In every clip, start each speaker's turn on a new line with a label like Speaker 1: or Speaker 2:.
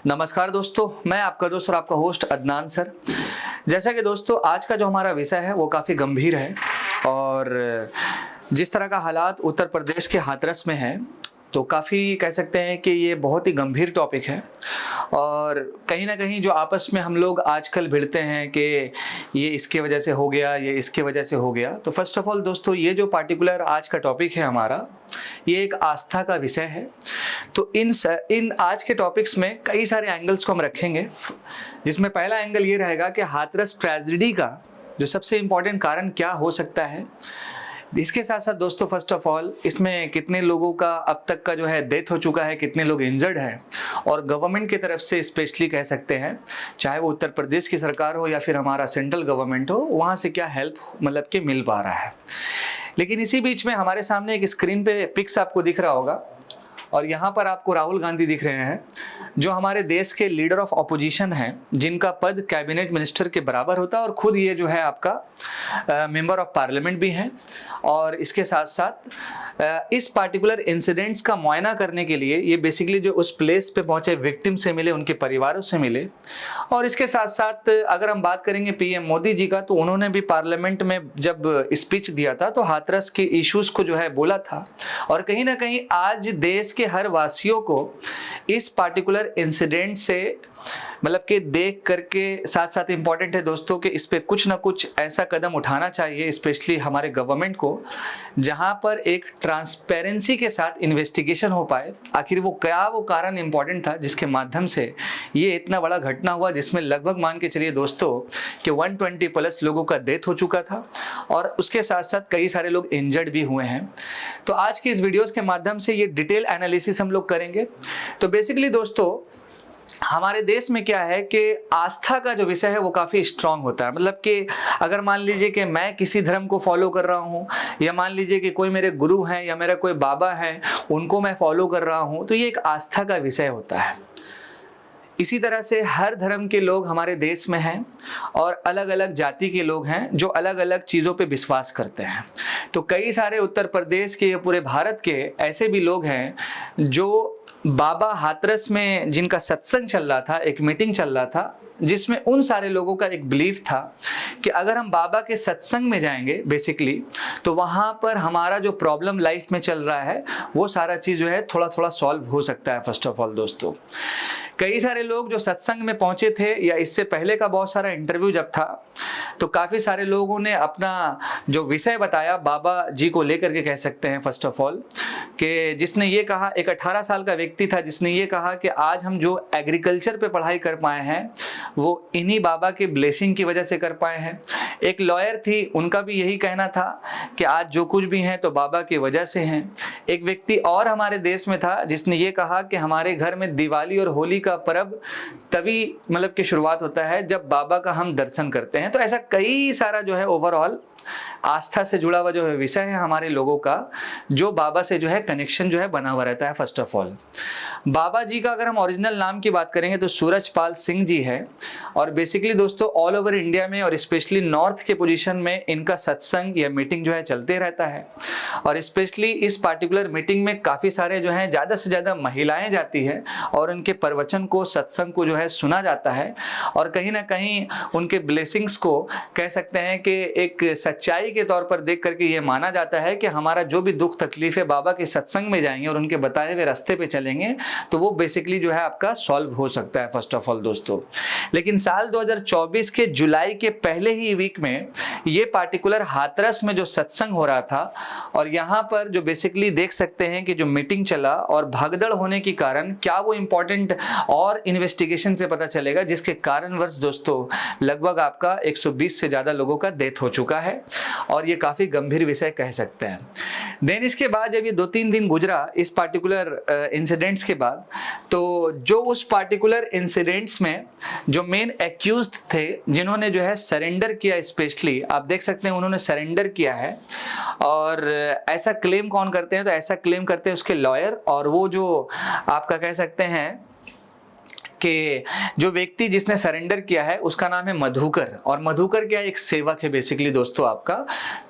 Speaker 1: नमस्कार दोस्तों, मैं आपका दोस्त और आपका होस्ट अदनान सर। जैसा कि दोस्तों आज का जो हमारा विषय है वो काफ़ी गंभीर है और जिस तरह का हालात उत्तर प्रदेश के हाथरस में है तो काफ़ी कह सकते हैं कि ये बहुत ही गंभीर टॉपिक है। और कहीं ना कहीं जो आपस में हम लोग आजकल भिड़ते हैं कि ये इसके वजह से हो गया, ये इसके वजह से हो गया। तो फर्स्ट ऑफ ऑल दोस्तों, ये जो पार्टिकुलर आज का टॉपिक है हमारा, ये एक आस्था का विषय है। तो इन आज के टॉपिक्स में कई सारे एंगल्स को हम रखेंगे, जिसमें पहला एंगल ये रहेगा कि हाथरस ट्रेजेडी का जो सबसे इम्पोर्टेंट कारण क्या हो सकता है। इसके साथ साथ दोस्तों फर्स्ट ऑफ ऑल इसमें कितने लोगों का अब तक का जो है डेथ हो चुका है, कितने लोग इंजर्ड हैं, और गवर्नमेंट की तरफ से स्पेशली कह सकते हैं, चाहे वो उत्तर प्रदेश की सरकार हो या फिर हमारा सेंट्रल गवर्नमेंट हो, वहाँ से क्या हेल्प मतलब कि मिल पा रहा है। लेकिन इसी बीच में हमारे सामने एक स्क्रीन पे पिक्स आपको दिख रहा होगा और यहाँ पर आपको राहुल गांधी दिख रहे हैं, जो हमारे देश के लीडर ऑफ अपोजिशन हैं, जिनका पद कैबिनेट मिनिस्टर के बराबर होता है और खुद ये जो है आपका मेंबर ऑफ पार्लियामेंट भी हैं। और इसके साथ साथ इस पार्टिकुलर इंसिडेंट्स का मुआयना करने के लिए ये बेसिकली जो उस प्लेस पे पहुंचे विक्टिम से मिले, उनके परिवारों से मिले। और इसके साथ साथ अगर हम बात करेंगे पीएम मोदी जी का, तो उन्होंने भी पार्लियामेंट में जब स्पीच दिया था तो हाथरस के इश्यूज को जो है बोला था। और कहीं ना कहीं आज देश के हर वासियों को इस पार्टिकुलर इंसिडेंट से मतलब कि देख करके साथ साथ इम्पॉर्टेंट है दोस्तों कि इस पे कुछ ना कुछ ऐसा कदम उठाना चाहिए, स्पेशली हमारे गवर्नमेंट को, जहां पर एक ट्रांसपेरेंसी के साथ इन्वेस्टिगेशन हो पाए। आखिर वो कारण इम्पॉर्टेंट था जिसके माध्यम से ये इतना बड़ा घटना हुआ, जिसमें लगभग मान के चलिए दोस्तों कि 120 प्लस लोगों का डेथ हो चुका था और उसके साथ साथ कई सारे लोग इंजर्ड भी हुए हैं। तो आज की इस वीडियोस के माध्यम से ये डिटेल एनालिसिस हम लोग करेंगे। तो बेसिकली दोस्तों हमारे देश में क्या है कि आस्था का जो विषय है वो काफ़ी स्ट्रांग होता है। मतलब कि अगर मान लीजिए कि मैं किसी धर्म को फॉलो कर रहा हूँ, या मान लीजिए कि कोई मेरे गुरु हैं या मेरा कोई बाबा है, उनको मैं फॉलो कर रहा हूँ, तो ये एक आस्था का विषय होता है। इसी तरह से हर धर्म के लोग हमारे देश में हैं और अलग अलग जाति के लोग हैं जो अलग अलग चीज़ों पे विश्वास करते हैं। तो कई सारे उत्तर प्रदेश के, पूरे भारत के ऐसे भी लोग हैं जो बाबा हाथरस में जिनका सत्संग चल रहा था, एक मीटिंग चल रहा था, जिसमें उन सारे लोगों का एक बिलीफ था कि अगर हम बाबा के सत्संग में जाएंगे बेसिकली, तो वहाँ पर हमारा जो प्रॉब्लम लाइफ में चल रहा है वो सारा चीज़ जो है थोड़ा थोड़ा सॉल्व हो सकता है। फर्स्ट ऑफ ऑल दोस्तों, कई सारे लोग जो सत्संग में पहुंचे थे या इससे पहले का बहुत सारा इंटरव्यू जब था, तो काफ़ी सारे लोगों ने अपना जो विषय बताया बाबा जी को लेकर के, कह सकते हैं फर्स्ट ऑफ ऑल कि जिसने ये कहा, एक 18 साल का व्यक्ति था जिसने ये कहा कि आज हम जो एग्रीकल्चर पे पढ़ाई कर पाए हैं वो इन्हीं बाबा के ब्लेसिंग की वजह से कर पाए हैं। एक लॉयर थी, उनका भी यही कहना था कि आज जो कुछ भी हैं तो बाबा की वजह से हैं। एक व्यक्ति और हमारे देश में था जिसने ये कहा कि हमारे घर में दिवाली और होली का पर्व तभी मतलब कि शुरुआत होता है जब बाबा का हम दर्शन करते हैं। तो ऐसा कई सारा जो है ओवरऑल आस्था से जुड़ा हुआ जो है विषय है हमारे लोगों का, जो बाबा से जो है कनेक्शन जो है बना हुआ रहता है। फर्स्ट ऑफ ऑल बाबा जी का अगर हम ओरिजिनल नाम की बात करेंगे तो सूरजपाल सिंह जी है। और बेसिकली दोस्तों ऑल ओवर इंडिया में और स्पेशली नॉर्थ के पोजीशन में इनका सत्संग या मीटिंग जो है चलते रहता है। और स्पेशली इस पार्टिकुलर मीटिंग में काफ़ी सारे जो हैं ज़्यादा से ज़्यादा महिलाएं जाती है और उनके प्रवचन को, सत्संग को जो है सुना जाता है। और कहीं ना कहीं उनके ब्लेसिंग्स को कह सकते हैं कि एक सच्चाई के तौर पर देख करके ये माना जाता है कि हमारा जो भी दुख तकलीफ है बाबा के सत्संग में जाएंगे और उनके बताए हुए रास्ते पे चलेंगे तो वो बेसिकली जो है आपका सॉल्व हो सकता है। फर्स्ट ऑफ ऑल दोस्तों, लेकिन साल 2024 के जुलाई के पहले ही वीक में ये पार्टिकुलर हाथरस में जो सत्संग हो रहा था, और यहाँ पर जो बेसिकली देख सकते हैं कि जो मीटिंग चला और भागदड़ होने के कारण क्या वो इंपॉर्टेंट और इन्वेस्टिगेशन से पता चलेगा, जिसके कारणवश दोस्तों लगभग आपका 120 से ज़्यादा लोगों का डेथ हो चुका है। और ये काफ़ी गंभीर विषय कह सकते हैं। देन इसके बाद जब ये 2-3 दिन गुजरा इस पार्टिकुलर इंसिडेंट्स के बाद, तो जो उस पार्टिकुलर इंसिडेंट्स में जो मेन एक्यूज्ड थे जिन्होंने जो है सरेंडर किया, स्पेशली आप देख सकते हैं उन्होंने सरेंडर किया है। और ऐसा क्लेम कौन करते हैं, तो ऐसा क्लेम करते हैं उसके लॉयर, और वो जो आपका कह सकते हैं कि जो व्यक्ति जिसने सरेंडर किया है उसका नाम है मधुकर, और मधुकर क्या एक सेवक है बेसिकली दोस्तों आपका।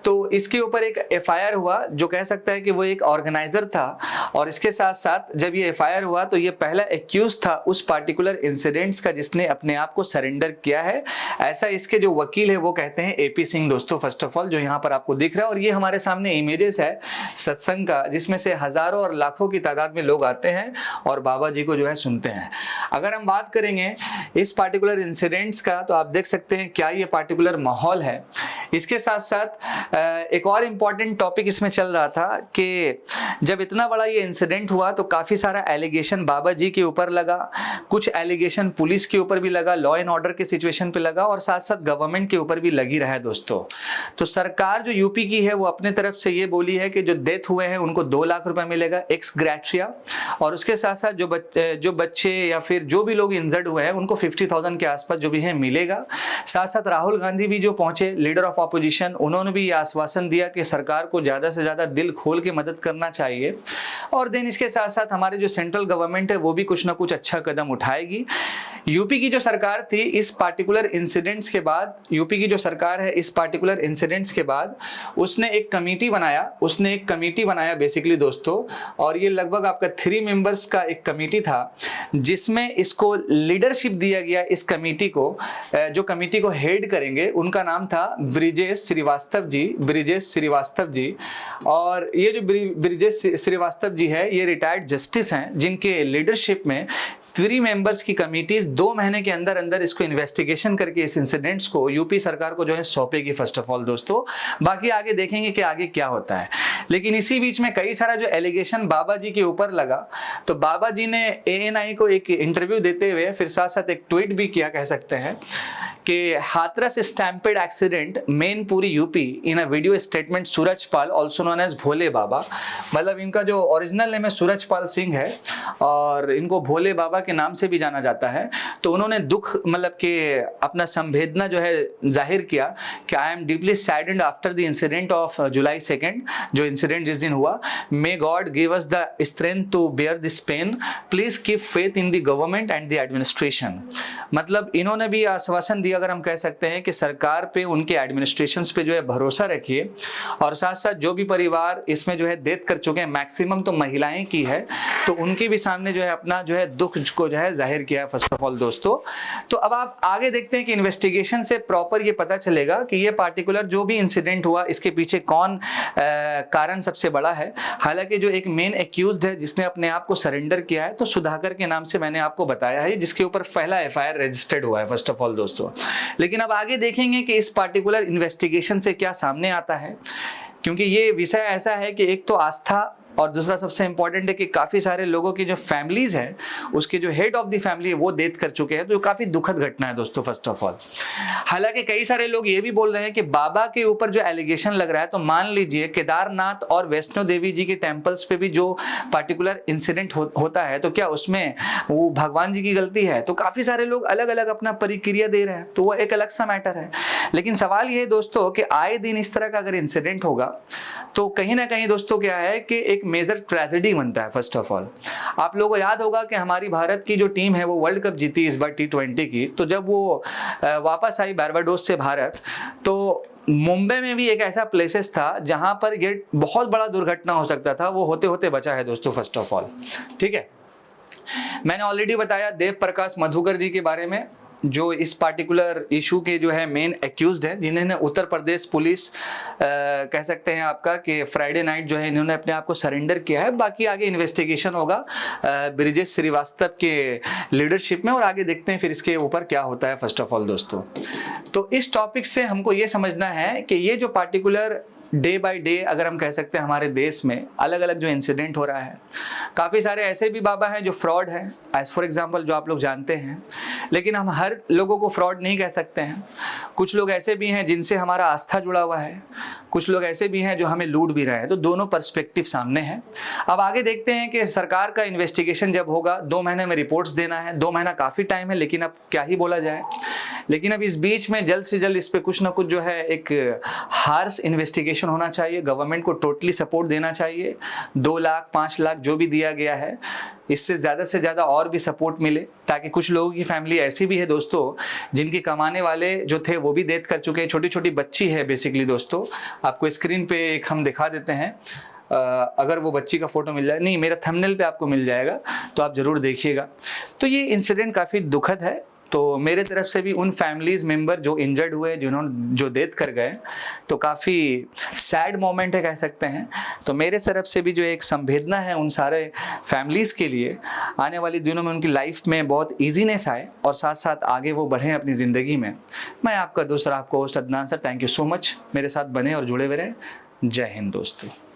Speaker 1: तो इसके ऊपर एक एफआईआर हुआ, जो कह सकता है कि वो एक ऑर्गेनाइजर था, और इसके साथ साथ जब ये एफआईआर हुआ तो ये पहला एक्यूज था उस पार्टिकुलर इंसिडेंट्स का जिसने अपने आप को सरेंडर किया है। ऐसा इसके जो वकील है वो कहते हैं एपी सिंह दोस्तों, फर्स्ट ऑफ ऑल जो यहाँ पर आपको दिख रहा है। और ये हमारे सामने इमेजेस है सत्संग का, जिसमें से हजारों और लाखों की तादाद में लोग आते हैं और बाबा जी को जो है सुनते हैं। अगर हम बात करेंगे इस पार्टिकुलर इंसिडेंट्स का तो आप देख सकते हैं क्या ये पार्टिकुलर माहौल है। इसके साथ साथ एक और इम्पॉर्टेंट टॉपिक इसमें चल रहा था कि जब इतना बड़ा ये इंसिडेंट हुआ तो काफ़ी सारा एलिगेशन बाबा जी के ऊपर लगा, कुछ एलिगेशन पुलिस के ऊपर भी लगा, लॉ एंड ऑर्डर के सिचुएशन पे लगा, और साथ साथ गवर्नमेंट के ऊपर भी लगी रहा है दोस्तों। तो सरकार जो यूपी की है वो अपने तरफ से ये बोली है कि जो डेथ हुए हैं उनको 2 लाख रुपए मिलेगा एक्स ग्रेशिया, और उसके साथ साथ जो बच्चे या फिर जो भी लोग इंजर्ड हुए हैं उनको 50,000 के आसपास जो भी है मिलेगा। साथ साथ राहुल गांधी भी जो पहुंचे, लीडर ऑफ ऑपोजिशन, उन्होंने भी ये आश्वासन दिया कि सरकार को ज़्यादा से ज़्यादा दिल खोल के मदद करना चाहिए। और देन इसके साथ साथ हमारे जो सेंट्रल गवर्नमेंट है वो भी कुछ ना कुछ अच्छा कदम उठाएगी। यूपी की जो सरकार थी इस पार्टिकुलर इंसिडेंट्स के बाद, यूपी की जो सरकार है इस पार्टिकुलर इंसिडेंट्स के बाद उसने एक कमेटी बनाया बेसिकली दोस्तों, और ये लगभग आपका 3 मेंबर्स का एक कमेटी था जिसमें इसको लीडरशिप दिया गया। इस कमेटी को जो कमेटी को हेड करेंगे उनका नाम था ब्रिजेश श्रीवास्तव जी। और ये जो ब्रिजेश श्रीवास्तव जी है ये रिटायर्ड जस्टिस हैं, जिनके लीडरशिप में 3 मेंबर्स की कमिटीज 2 महीने के अंदर अंदर इसको इन्वेस्टिगेशन करके इस इंसिडेंट्स को यूपी सरकार को जो है सौंपेगी फर्स्ट ऑफ ऑल दोस्तों। बाकी आगे देखेंगे कि आगे क्या होता है। लेकिन इसी बीच में कई सारा जो एलिगेशन बाबा जी के ऊपर लगा, तो बाबा जी ने ANI को एक इंटरव्यू देते हुए फिर साथ साथ एक ट्वीट भी किया, कह सकते हैं कि हाथरस स्टैम्पेड एक्सीडेंट मेन पूरी UP in a video statement Surajpal also known as Bhole Baba. मतलब इनका जो ओरिजिनल नेम है सूरजपाल सिंह है और इनको भोले बाबा के नाम से भी जाना जाता है। तो उन्होंने दुख मतलब कि अपना संवेदना जो है जाहिर किया कि I am deeply saddened after the incident of July 2, जो इंसिडेंट जिस दिन हुआ। May God give us the strength to bear this pain, please keep faith in the government and the administration. मतलब इन्होंने भी आश्वासन दिया, अगर हम कह सकते हैं कि सरकार पे, उनके एडमिनिस्ट्रेशंस पे जो है भरोसा रखिए, और साथ साथ जो भी परिवार इसमें जो है डेथ कर चुके हैं, मैक्सिमम तो महिलाएं की है, तो उनके भी सामने जो है अपना जो है दुख को जो है जाहिर किया फर्स्ट ऑफ ऑल दोस्तों। तो अब आप आगे देखते हैं कि इन्वेस्टिगेशन से प्रॉपर ये पता चलेगा कि ये पार्टिकुलर जो भी इंसिडेंट हुआ इसके पीछे कौन कारण सबसे बड़ा है। हालांकि जो एक मेन एक्यूज्ड है जिसने अपने आप को सरेंडर किया है तो सुधाकर के नाम से मैंने आपको बताया है, जिसके ऊपर पहला एफआईआर रजिस्टर्ड हुआ है फर्स्ट ऑफ ऑल दोस्तों। लेकिन अब आगे देखेंगे कि इस पार्टिकुलर इन्वेस्टिगेशन से क्या सामने आता है, क्योंकि ये विषय ऐसा है कि एक तो आस्था और दूसरा सबसे इंपॉर्टेंट है कि काफी सारे लोगों की जो फैमिलीज है, उसके जो हेड ऑफ द फैमिली है वो डेथ कर चुके हैं, तो काफी दुखद घटना है दोस्तों फर्स्ट ऑफ ऑल। हालांकि कई सारे लोग ये भी बोल रहे हैं कि बाबा के ऊपर जो एलिगेशन लग रहा है, तो मान लीजिए केदारनाथ और वैष्णो देवी जी के टेम्पल्स पे भी जो पार्टिकुलर इंसिडेंट होता है, तो क्या उसमें वो भगवान जी की गलती है? तो काफी सारे लोग अलग अलग अपना प्रतिक्रिया दे रहे हैं, तो वो एक अलग सा मैटर है। लेकिन सवाल ये है दोस्तों कि आए दिन इस तरह का अगर इंसिडेंट होगा तो कहीं ना कहीं दोस्तों क्या है कि एक मेजर ट्रेजेडी बनता है फर्स्ट ऑफ ऑल। आप लोगों को याद होगा कि हमारी भारत की जो टीम है वो वर्ल्ड कप जीती इस बार T20 की, तो जब वो वापस आई बारबाडोस से भारत, तो मुंबई में भी एक ऐसा प्लेसेस था जहां पर ये बहुत बड़ा दुर्घटना हो सकता था, वो होते होते बचा है दोस्तों फर्स्ट ऑफ ऑल। ठीक है, मैंने ऑलरेडी बताया देव प्रकाश मधुकर जी के बारे में, जो इस पार्टिकुलर इशू के जो है मेन एक्यूज्ड हैं, जिन्होंने उत्तर प्रदेश पुलिस कह सकते हैं आपका कि फ्राइडे नाइट जो है इन्होंने अपने आप को सरेंडर किया है। बाकी आगे इन्वेस्टिगेशन होगा ब्रिजेश श्रीवास्तव के लीडरशिप में, और आगे देखते हैं फिर इसके ऊपर क्या होता है फर्स्ट ऑफ ऑल दोस्तों। तो इस टॉपिक से हमको ये समझना है कि ये जो पार्टिकुलर डे बाय डे अगर हम कह सकते हैं हमारे देश में अलग अलग जो इंसिडेंट हो रहा है, काफ़ी सारे ऐसे भी बाबा हैं जो फ्रॉड हैं, एज फॉर एग्जांपल जो आप लोग जानते हैं, लेकिन हम हर लोगों को फ्रॉड नहीं कह सकते हैं। कुछ लोग ऐसे भी हैं जिनसे हमारा आस्था जुड़ा हुआ है, कुछ लोग ऐसे भी हैं जो हमें लूट भी रहे हैं, तो दोनों पर्सपेक्टिव सामने हैं। अब आगे देखते हैं कि सरकार का इन्वेस्टिगेशन जब होगा, 2 महीने में रिपोर्ट्स देना है, 2 महीना काफ़ी टाइम है, लेकिन अब क्या ही बोला जाए। लेकिन अब इस बीच में जल्द से जल्द इस पे कुछ ना कुछ जो है एक हार्श इन्वेस्टिगेशन होना चाहिए। गवर्नमेंट को टोटली सपोर्ट देना चाहिए। 2 लाख 5 लाख जो भी दिया गया है, इससे ज़्यादा से ज़्यादा और भी सपोर्ट मिले, ताकि कुछ लोगों की फैमिली ऐसी भी है दोस्तों जिनके कमाने वाले जो थे वो भी डेथ कर चुके हैं। छोटी छोटी बच्ची है बेसिकली दोस्तों, आपको स्क्रीन पे एक हम दिखा देते हैं। अगर वो बच्ची का फोटो मिल जाए, नहीं मेरा थंबनेल पे आपको मिल जाएगा, तो आप ज़रूर देखिएगा। तो ये इंसिडेंट काफ़ी दुखद है। तो मेरे तरफ से भी उन फैमिलीज़ मेंबर जो इंजर्ड हुए, जिन्होंने जो डेथ कर गए, तो काफ़ी सैड मोमेंट है कह सकते हैं। तो मेरे तरफ से भी जो एक संवेदना है उन सारे फैमिलीज़ के लिए, आने वाले दिनों में उनकी लाइफ में बहुत ईजीनेस आए और साथ साथ आगे वो बढ़ें अपनी ज़िंदगी में। मैं आपका दोस्त और आपका host Adnan sir, thank you so much. मेरे साथ बने और जुड़े हुए रहें। जय हिंद दोस्तों।